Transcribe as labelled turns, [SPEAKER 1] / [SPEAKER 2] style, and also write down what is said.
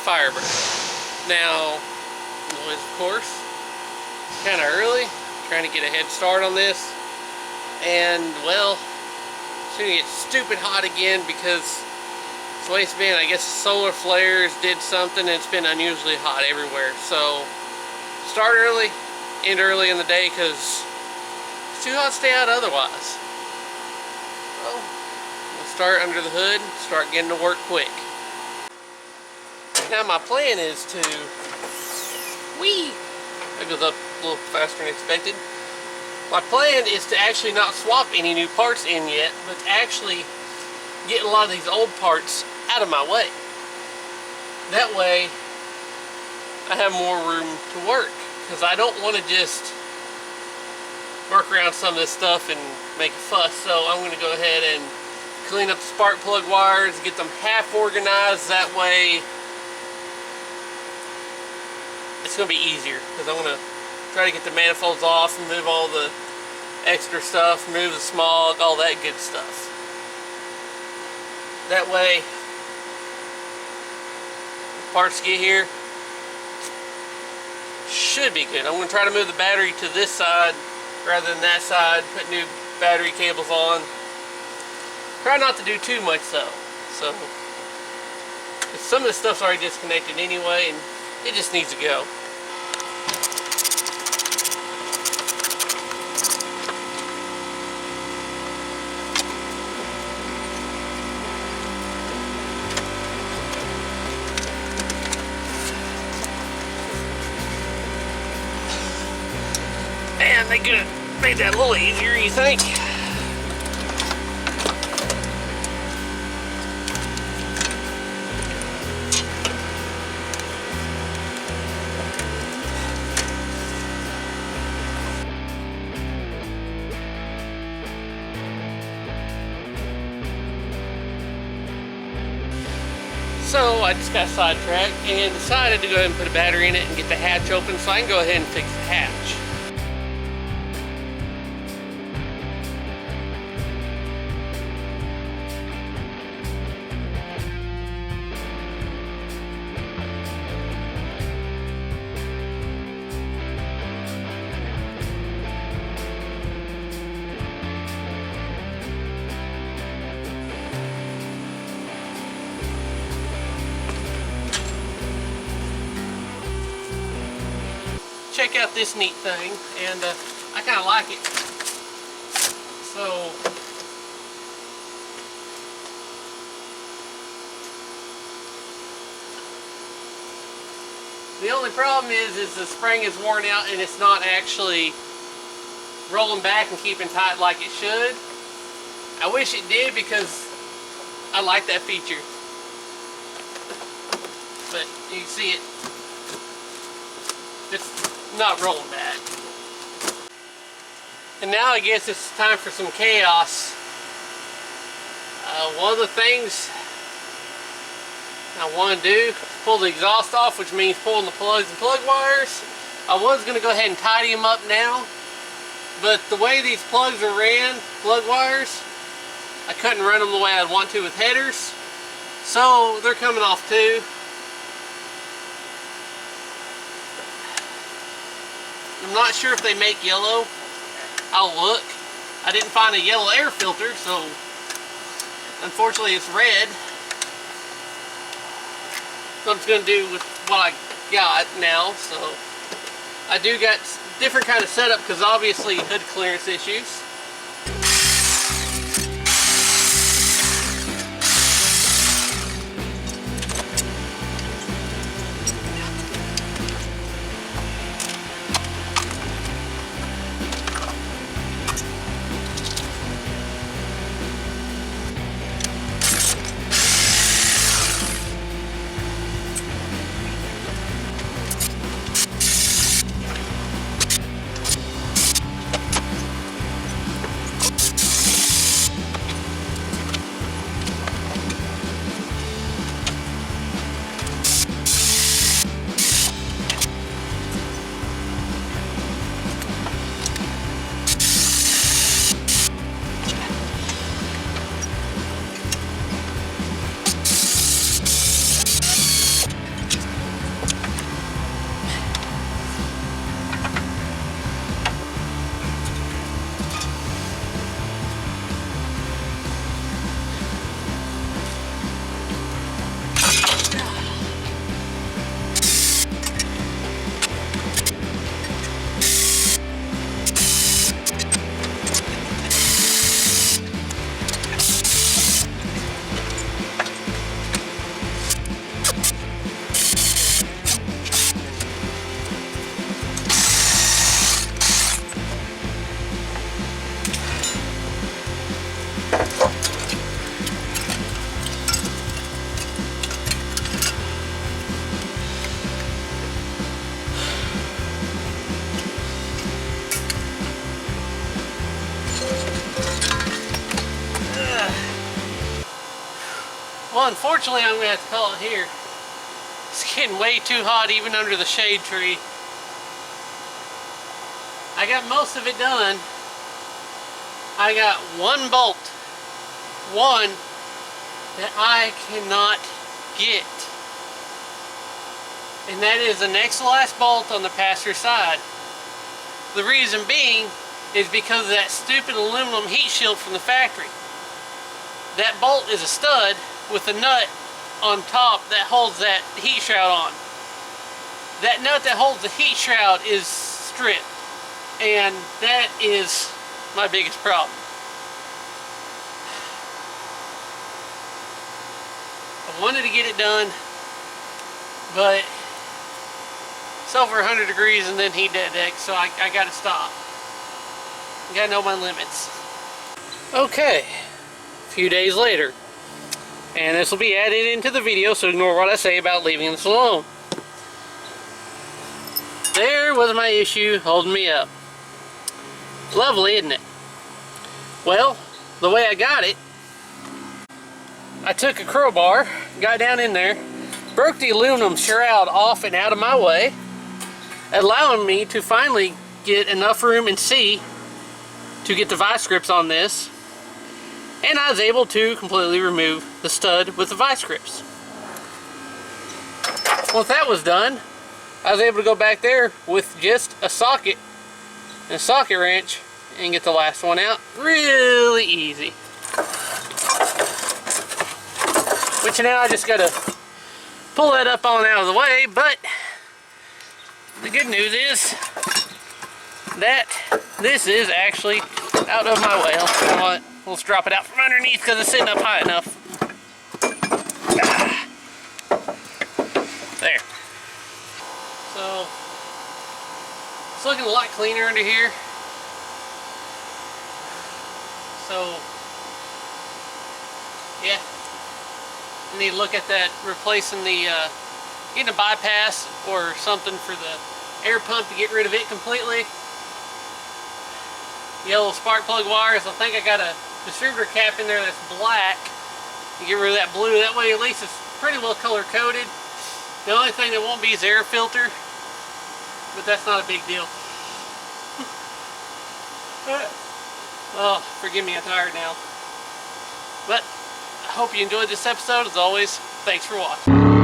[SPEAKER 1] firebird. Now, noise of course, kind of early, trying to get a head start on this, and well, it's going to get stupid hot again because it's the way it's been. I guess the solar flares did something and it's been unusually hot everywhere. So start early, end early in the day because it's too hot to stay out otherwise. Well, we'll start under the hood, start getting to work quick. Now my plan is to, that goes up a little faster than expected. My plan is to actually not swap any new parts in yet, but actually get a lot of these old parts out of my way. That way I have more room to work, because I don't want to just work around some of this stuff and make a fuss. So I'm going to go ahead and clean up the spark plug wires, get them half organized. That way it's going to be easier, because I'm going to try to get the manifolds off and move all the extra stuff, remove the smog, all that good stuff. That way, parts get here, should be good. I'm going to try to move the battery to this side rather than that side, put new battery cables on. Try not to do too much though. So, some of this stuff's already disconnected anyway, and it just needs to go. And they could have made that a little easier, you think? So I just got sidetracked and decided to go ahead and put a battery in it and get the hatch open so I can go ahead and fix the hatch. Check out this neat thing, and I kind of like it. So, the only problem is the spring is worn out and it's not actually rolling back and keeping tight like it should. I wish it did, because I like that feature. But you can see it. It's not rolling back. And now I guess it's time for some chaos. One of the things I want to do is pull the exhaust off, which means pulling the plugs and plug wires. I was going to go ahead and tidy them up now, but the way these plugs are ran, plug wires, I couldn't run them the way I'd want to with headers, so they're coming off too. I'm not sure if they make yellow. I'll look. I didn't find a yellow air filter, so unfortunately it's red. So I'm just going to do with what I got now. So I do got different kind of setup, because obviously hood clearance issues. Well, unfortunately, I'm going to have to call it here. It's getting way too hot even under the shade tree. I got most of it done. I got one bolt. One that I cannot get. And that is the next to last bolt on the passenger side. The reason being is because of that stupid aluminum heat shield from the factory. That bolt is a stud with a nut on top that holds that heat shroud on. That nut that holds the heat shroud is stripped, and that is my biggest problem. I wanted to get it done, but it's over 100 degrees and then heat deck, so I gotta stop. I gotta know my limits. Okay, a few days later, and this will be added into the video, so ignore what I say about leaving this alone. There was my issue holding me up. Lovely, isn't it? Well, the way I got it, I took a crowbar, got down in there, broke the aluminum shroud off and out of my way, allowing me to finally get enough room and see to get the vice grips on this, and I was able to completely remove the stud with the vice grips. Once that was done, I was able to go back there with just a socket and a socket wrench and get the last one out really easy. Which now I just gotta pull that up on out of the way, but the good news is that this is actually out of my way. Let's drop it out from underneath because it's sitting up high enough. There. So, it's looking a lot cleaner under here. So, yeah. I need to look at that, replacing the, getting a bypass or something for the air pump to get rid of it completely. Yellow spark plug wires. I think I got a distributor cap in there that's black to get rid of that blue. That way at least it's pretty well color coded. The only thing that won't be is air filter, but that's not a big deal. Oh, forgive me, I'm tired now. But I hope you enjoyed this episode. As always, thanks for watching.